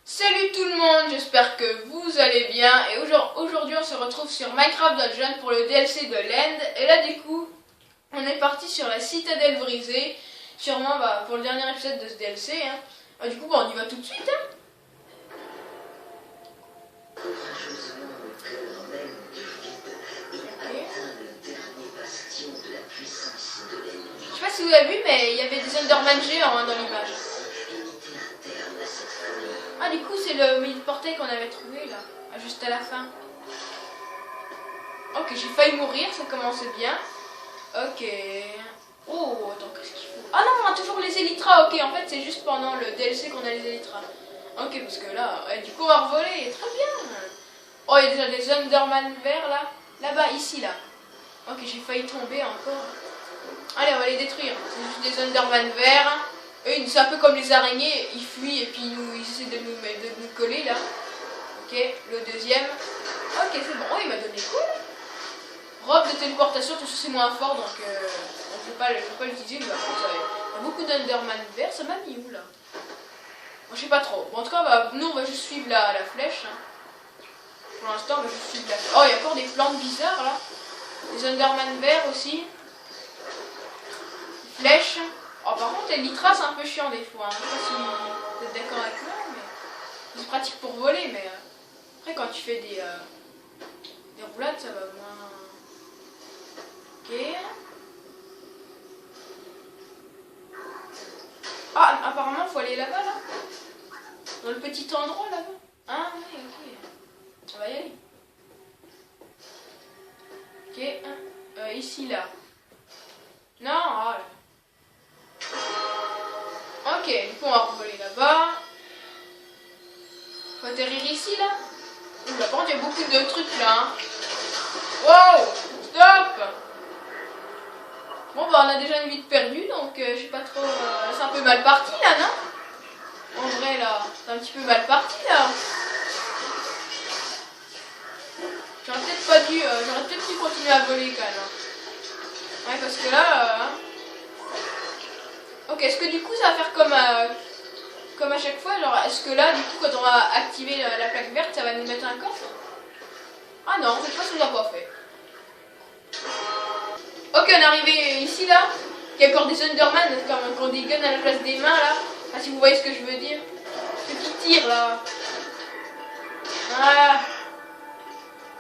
Salut tout le monde, j'espère que vous allez bien et aujourd'hui on se retrouve sur Minecraft Dungeon pour le DLC de l'End et là du coup on est parti sur la citadelle brisée, sûrement pour le dernier épisode de ce DLC hein. Du coup on y va tout de suite hein. Je sais pas si vous avez vu mais il y avait des Enderman géants dans l'image. Ah du coup c'est le mini portail qu'on avait trouvé là, juste à la fin. Ok, j'ai failli mourir, ça commençait bien. Ok. Oh, attends, qu'est-ce qu'il faut? Ah non, on a toujours les élytras, ok, en fait c'est juste pendant le DLC qu'on a les élytras. Ok, parce que là, du coup on va revoler, très bien. Oh, il y a déjà des Enderman verts là. Là-bas, ici, là. Ok, j'ai failli tomber encore. Allez, on va les détruire. C'est juste des Enderman verts. Eux, c'est un peu comme les araignées, ils fuient et puis ils essaient de nous coller là. Ok, le deuxième. Ok, c'est bon, oh, il m'a donné quoi là? Robe de téléportation, tout ça c'est moins fort donc on ne peut pas l'utiliser. Mais par contre, il y a beaucoup d'Enderman verts, ça m'a mis où là? Bon, je sais pas trop. Bon, en tout cas, nous on va juste suivre la flèche. Hein. Pour l'instant, on va juste suivre la flèche. Oh, il y a encore des plantes bizarres là. Des Enderman verts aussi. Flèche. Oh, par contre, les nitras c'est un peu chiant des fois. Hein. Je sais pas si vous êtes d'accord avec moi, mais c'est pratique pour voler. Mais après, quand tu fais des roulades, ça va moins. Ok. Ah, apparemment, il faut aller là-bas, là. Dans le petit endroit là-bas. Ah, oui, ok. On va y aller. Ok. Ici, là. Non, ah, là. Ok, du coup on va voler là-bas. Faut atterrir ici là. Oula, par contre il y a beaucoup de trucs là. Hein. Wow, stop. Bon bah on a déjà une vie de perdue donc je sais pas trop. C'est un peu mal parti là, non? En vrai là, c'est un petit peu mal parti là. J'aurais peut-être dû continuer à voler quand même. Hein. Ouais parce que là. Ok, est-ce que du coup ça va faire comme à chaque fois, genre est-ce que là du coup quand on va activer la plaque verte ça va nous mettre un coffre? Ah non, cette fois ça nous a pas fait. Ok, on est arrivé ici là, il y a encore des Enderman, comme encore des guns à la place des mains là. Ah, si vous voyez ce que je veux dire. Ceux qui tirent là. Voilà.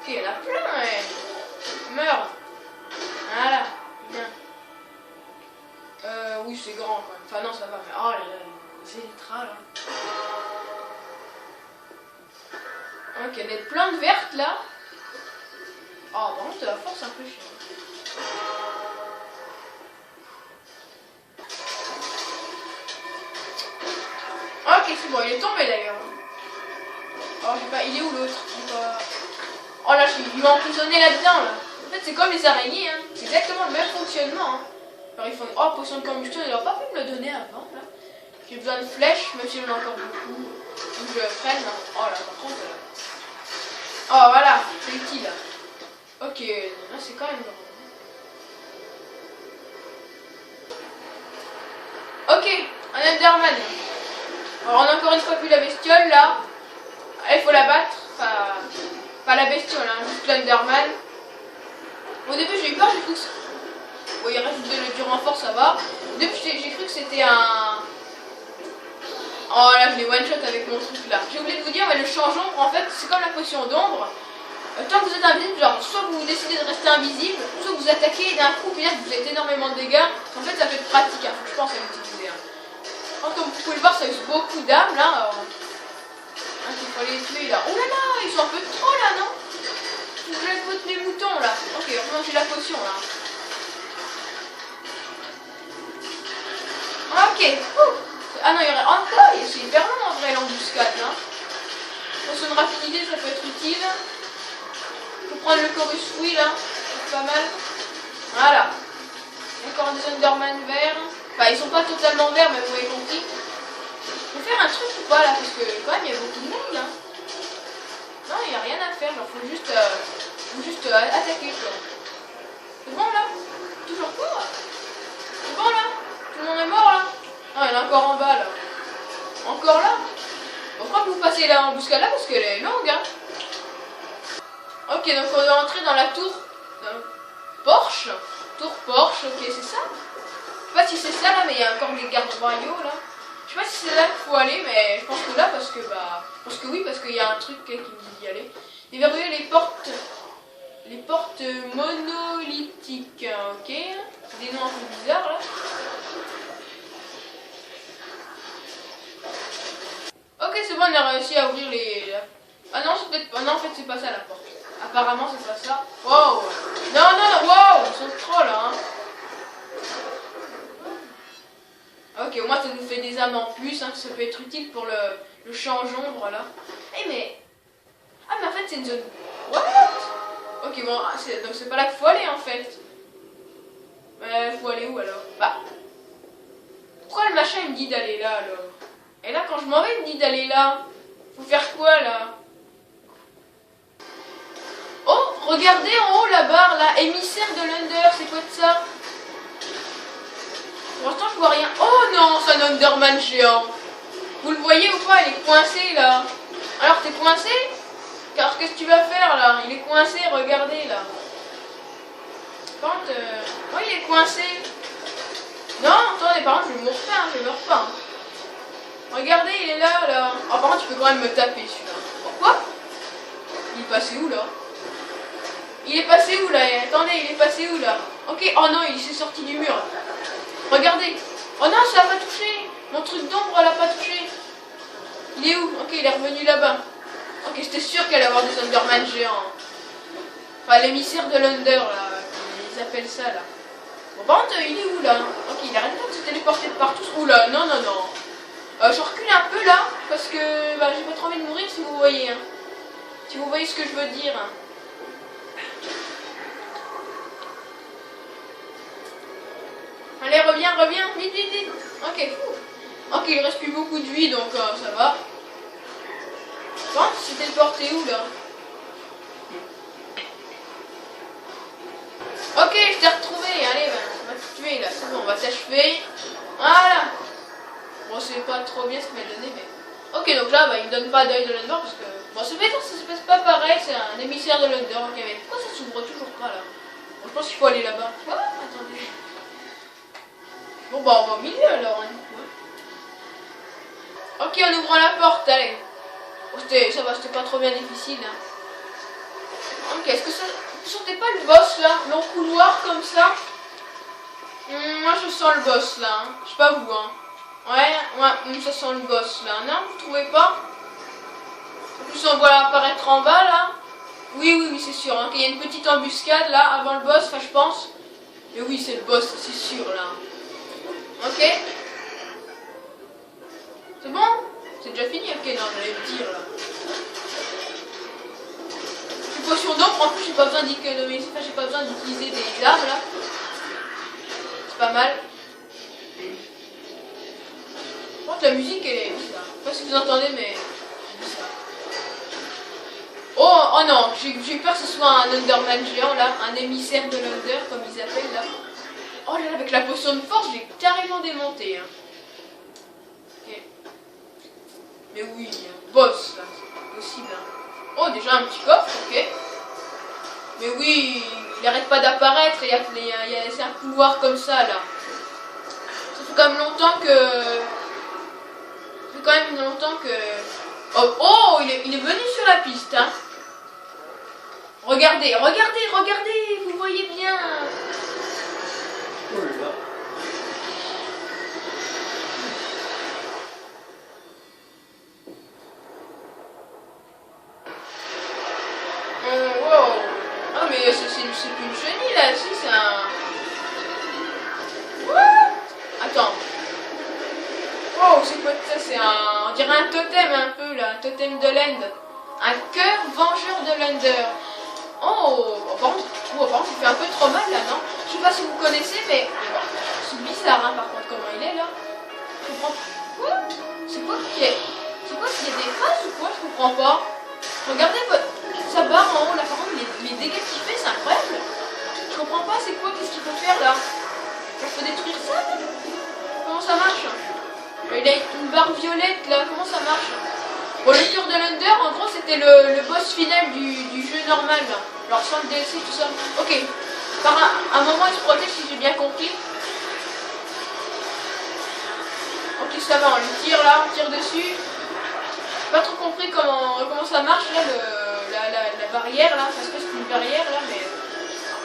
Ok, il y en a plein, ouais. Meurs. Voilà, bien. Oui, c'est grand quand même. Enfin non, ça va, mais oh là là, les élytras là. Ok, il y a des plantes vertes là. Oh, par contre, la force un peu chiant. Ok, c'est bon, il est tombé d'ailleurs. Oh, je sais pas, il est où l'autre? Oh là, il m'a emprisonné là-dedans là. En fait, c'est comme les araignées, hein. C'est exactement le même fonctionnement. Hein. Alors, ils font oh, potion de combustion, il n'aurait pas pu me le donner avant là. J'ai besoin de flèches, même si j'en ai encore beaucoup. Donc je freine. Hein. Oh là, par contre. Oh voilà, c'est utile là. Ok, là c'est quand même grand. Ok, un Enderman. Alors on a encore une fois vu la bestiole là. Il faut la battre. Enfin, pas la bestiole, hein, juste l'Enderman. Au début j'ai eu peur, j'ai cru que bon, il rajoute du renfort, ça va. Au début j'ai cru que c'était un. Oh là, je l'ai one shot avec mon truc là. J'ai oublié de vous dire, mais le changeant, en fait, c'est comme la potion d'ombre. Tant que vous êtes invisible, genre, soit vous décidez de rester invisible, soit vous attaquez d'un coup, puis là, vous faites énormément de dégâts. En fait, ça fait pratique, hein, je pense à l'utiliser. Hein. Comme vous pouvez le voir, ça use beaucoup d'âmes là. Hein, il faut les tuer là. Oh là là, ils sont un peu trop là, non? Vous voulez voter les moutons là. Ok, heureusement j'ai la potion là. Ok. Ah non, il y aurait encore. C'est hyper long en vrai l'embuscade là. Potion de rapidité, ça peut être utile. Il faut prendre le chorus fruit là. C'est pas mal. Voilà. Il y a encore des Enderman verts. Enfin, ils sont pas totalement verts, mais vous avez compris. Faut faire un truc ou pas là? Parce que quand même, il y a beaucoup de monde là. Non, il n'y a rien à faire. Genre, faut juste attaquer quoi. C'est bon là? Toujours pas? C'est bon là? Tout le monde est mort là? Non, il y en a encore en bas là. Encore là? On croit que vous passez la embuscade là parce qu'elle est longue. Hein. Ok, donc on va entrer dans la tour Porsche. Tour Porsche, ok, c'est ça. Je sais pas si c'est ça là, mais il y a encore des gardes royaux là. Je sais pas si c'est là qu'il faut aller, mais je pense que là, parce que bah. Je pense que oui, parce qu'il y a un truc qui me dit d'y aller. Déverrouiller les portes. Les portes monolithiques, ok. C'est des noms un peu bizarres là. Ok, c'est bon, on a réussi à ouvrir les. Ah non, c'est peut-être pas. Non, en fait, c'est pas ça la porte. Apparemment, c'est pas ça. Wow! Non, non, non, wow! Ils sont trop là, hein. Ok, au moins ça nous fait des âmes en plus, hein, ça peut être utile pour le change-ombre là. Eh mais. Ah, mais en fait, c'est une zone. What? Ok, bon, donc c'est pas là qu'il faut aller en fait. Faut aller où alors? Bah. Pourquoi le machin il me dit d'aller là alors? Et là, quand je m'en vais, il me dit d'aller là. Faut faire quoi là? Oh, regardez en haut la barre là, émissaire de l'Under, c'est quoi de ça? Pour l'instant, je vois rien. Oh non, c'est un Underman géant. Vous le voyez ou pas? Il est coincé là. Alors, t'es coincé? Car qu'est-ce que tu vas faire là? Il est coincé, regardez là. Par contre, oh, il est coincé. Non, attendez, par contre, je meurs pas, hein, je meurs pas. Hein. Regardez, il est là, là. Ah, par contre, tu peux quand même me taper celui-là. Pourquoi? Il est passé où là? Il est passé où là? Attendez, il est passé où là? Ok, oh non, il s'est sorti du mur. Regardez. Oh non, ça n'a pas touché. Mon truc d'ombre l'a pas touché. Il est où? Ok, il est revenu là-bas. Ok, j'étais sûr qu'elle allait avoir des Underman géants. Enfin, l'émissaire de l'Under, là. Ils appellent ça, là. Bon, par contre, il est où, là? Ok, il arrête pas de se téléporter de partout. Oula, non, non, non. Je recule un peu, là, parce que bah, j'ai pas trop envie de mourir, si vous voyez. Hein. Si vous voyez ce que je veux dire. Hein. Allez, reviens, reviens, vite, vite, vite. Ok, ok, il reste plus beaucoup de vie, donc ça va. Bon, tu t'es téléporté où, là? Ok, je t'ai retrouvé, allez, ben, on va te tuer, là, c'est bon, on va t'achever. Voilà. Bon, c'est pas trop bien ce qu'il m'a donné, mais... Ok, donc là, bah, il me donne pas d'œil de l'Under, parce que... Bon, c'est fait, ça se passe pas pareil, c'est un émissaire de l'Under, ok, mais pourquoi ça s'ouvre toujours pas, là? Bon, je pense qu'il faut aller là-bas. Oh, attendez. Bon, bah, on va au milieu, alors, hein, du coup. Ok, en ouvrant la porte, allez. Oh, ça va, c'était pas trop bien difficile, hein. Ok, est-ce que ça... Vous sentez pas le boss, là? Long couloir, comme ça? Moi, je sens le boss, là, hein. Je sais pas vous, hein. Ouais, ça sent le boss, là. Non, vous trouvez pas? En plus, on voit apparaître en bas, là. Oui, c'est sûr, hein, qu'il y a une petite embuscade, là, avant le boss, enfin, je pense. Mais oui, c'est le boss, c'est sûr, là. Ok. C'est bon? C'est déjà fini? Ok, non, j'allais le dire, là. Potion d'ombre, en plus j'ai pas besoin d'économiser, enfin j'ai pas besoin d'utiliser des armes là. C'est pas mal. Par contre la musique elle est bizarre. Je sais pas si vous entendez mais c'est bizarre. Oh non, j'ai peur que ce soit un Underman géant là, un émissaire de l'Under comme ils appellent là. Oh là là, avec la potion de force j'ai carrément démonté. Hein. Ok. Mais oui, un boss là, c'est pas possible. Hein. Oh déjà un petit coffre, ok. Mais oui, il n'arrête pas d'apparaître, c'est un couloir comme ça là. Ça fait quand même longtemps que... Oh, il est venu sur la piste, hein. Regardez, vous voyez bien. Oh là. Wow. Ah mais c'est plus une chenille là, si c'est un... What? Attends. Wow, c'est quoi ça? C'est un... On dirait un totem un peu là, un totem de l'End. Un cœur vengeur de l'Under. Oh, par contre, il fait un peu trop mal là, non? Je sais pas si vous connaissez, mais bon, c'est bizarre hein, par contre comment il est là. Je comprends pas. Quoi? C'est quoi qu'il y a? C'est quoi qu'il y a des phases ou quoi? Je comprends pas. Regardez sa barre en haut là, par contre les dégâts qu'il fait, c'est incroyable. Je comprends pas, c'est quoi? Qu'est-ce qu'il faut faire là? Il faut détruire ça? Comment ça marche? Il a une barre violette là, comment ça marche? Bon, le cœur de l'Under, en gros, c'était le boss final du jeu normal, là. Alors, sans le DLC, tout ça. Ok. Par un moment, il se protège, si j'ai bien compris. Ok, ça va, on le tire, là, on tire dessus. Pas trop compris comment ça marche, là, la barrière, là. Parce que c'est une barrière, là, mais...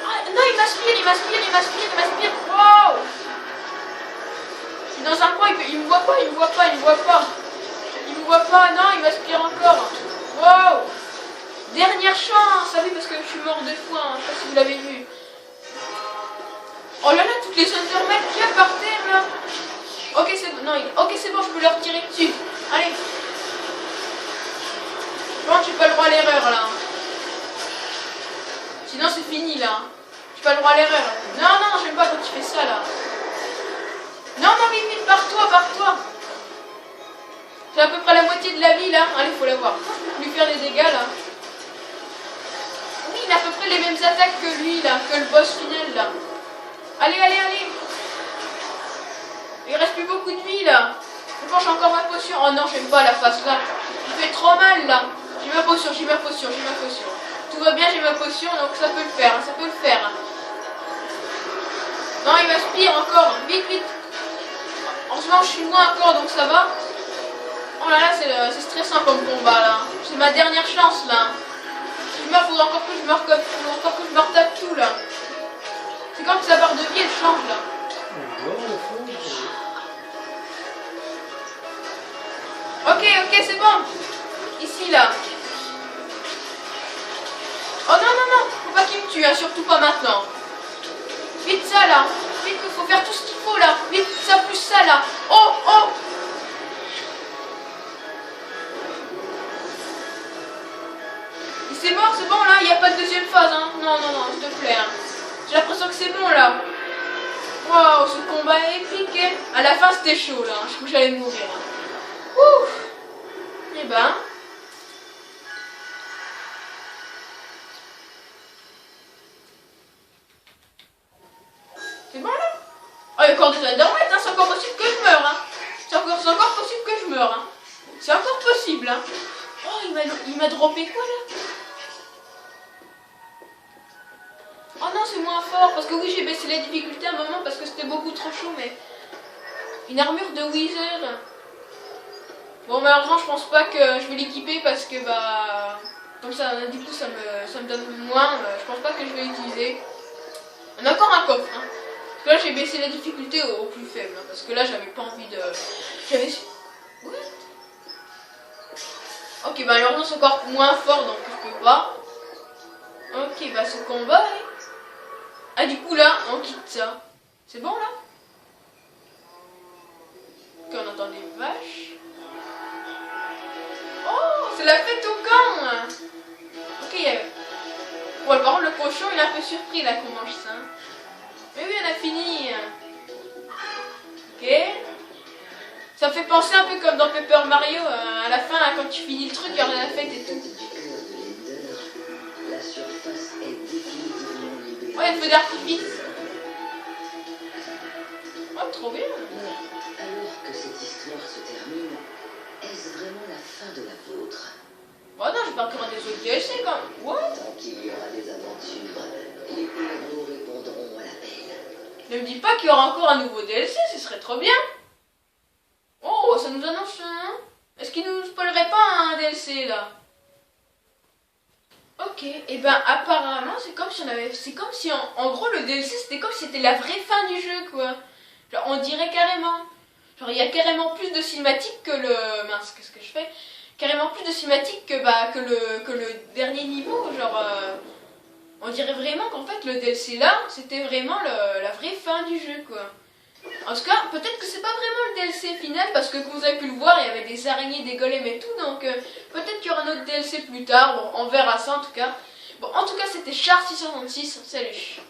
Ah, non, il m'aspire. Wow! Je suis dans un coin, il me voit pas. Il me voit pas, non, il m'aspire encore. Wow! Dernière chance! Ah oui, parce que je suis mort 2 fois, hein, je sais pas si vous l'avez vu. Oh là là, toutes les Endermen qu'il y a par terre, là. Ok, c'est bon, non, ok, c'est bon, je peux leur tirer dessus. Allez. Bon, j'ai pas le droit à l'erreur, là. Sinon, c'est fini, là. J'ai pas le droit à l'erreur. Non, j'aime pas quand tu fais ça, là. Non, vite, pars-toi. J'ai à peu près la moitié de la vie, là. Allez, faut la voir. Lui faire des dégâts, là. Oui, il a à peu près les mêmes attaques que lui, là. Que le boss final, là. Allez. Il reste plus beaucoup de vie, là. Je pense encore ma potion. Oh non, j'aime pas la face, là. Il fait trop mal, là. J'ai ma potion. Tout va bien, j'ai ma potion, donc ça peut le faire. Non, il m'aspire encore. Vite. En ce moment, je suis loin encore, donc ça va. Oh là là, c'est stressant comme combat, là. C'est ma dernière chance, là. Si je meurs, il faudra encore que je me retape tout, là. C'est comme que sa barre de vie, elle change, là. Ok, c'est bon. Ici, là. Oh non, faut pas qu'il me tue, hein, surtout pas maintenant. Vite ça, là. Vite, il faut faire tout ce qu'il faut, là. Vite, ça plus ça, là. Oh. C'est mort, c'est bon, là. Il n'y a pas de deuxième phase, hein. Non, s'il te plaît. Hein. J'ai l'impression que c'est bon, là. Waouh, ce combat est épique. Hein. À la fin, c'était chaud, là. Je crois que j'allais mourir. Hein. Ouf. Eh ben... C'est bon, là. Oh, il y a encore des Endermen, hein. C'est encore possible que je meure, hein. C'est encore possible que je meure, hein. C'est encore possible, hein. Oh, il m'a droppé quoi, là? Oh non, c'est moins fort, parce que oui, j'ai baissé la difficulté à un moment parce que c'était beaucoup trop chaud, mais... Une armure de Wither. Bon, malheureusement, je pense pas que je vais l'équiper parce que, bah... Comme ça, du coup, ça me donne moins. Je pense pas que je vais l'utiliser. On a encore un coffre, hein. Parce que là, j'ai baissé la difficulté au plus faible, hein, parce que là, j'avais pas envie de... What? Ok, bah malheureusement, c'est encore moins fort, donc je peux pas. Ok, bah ce combat... Hein. Ah, du coup, là, on quitte ça. C'est bon, là? Ok, on entend des vaches. Oh, c'est la fête au camp. Ok, bon, par contre, le cochon, il est un peu surpris, là, qu'on mange ça. Mais oui, on a fini. Ok. Ça me fait penser un peu comme dans Paper Mario, à la fin, quand tu finis le truc, il y aura la fête et tout. Ouais, il y a le feu d'artifice. Oh, trop bien. Alors que cette histoire se termine, est-ce vraiment la fin de la vôtre? Oh non, j'ai pas encore des autres DLC quand même. What? Tant qu'il y aura des aventures, les héros répondront à l'appel. Ne me dis pas qu'il y aura encore un nouveau DLC, ce serait trop bien. Oh, ça nous annonce un... Est-ce qu'il nous spoilerait pas un DLC là? Ok, et ben apparemment c'est comme si on avait... C'est comme si en gros le DLC c'était comme si c'était la vraie fin du jeu quoi. Genre on dirait carrément. Genre il y a carrément plus de cinématiques que le... Mince, qu'est-ce que je fais? Carrément plus de cinématiques que le dernier niveau. Genre on dirait vraiment qu'en fait le DLC là c'était vraiment la vraie fin du jeu quoi. En tout cas, peut-être que c'est pas vraiment le DLC final parce que comme vous avez pu le voir, il y avait des araignées, des golems et tout, donc peut-être qu'il y aura un autre DLC plus tard, bon, on verra ça en tout cas. Bon, en tout cas, c'était Char666, salut.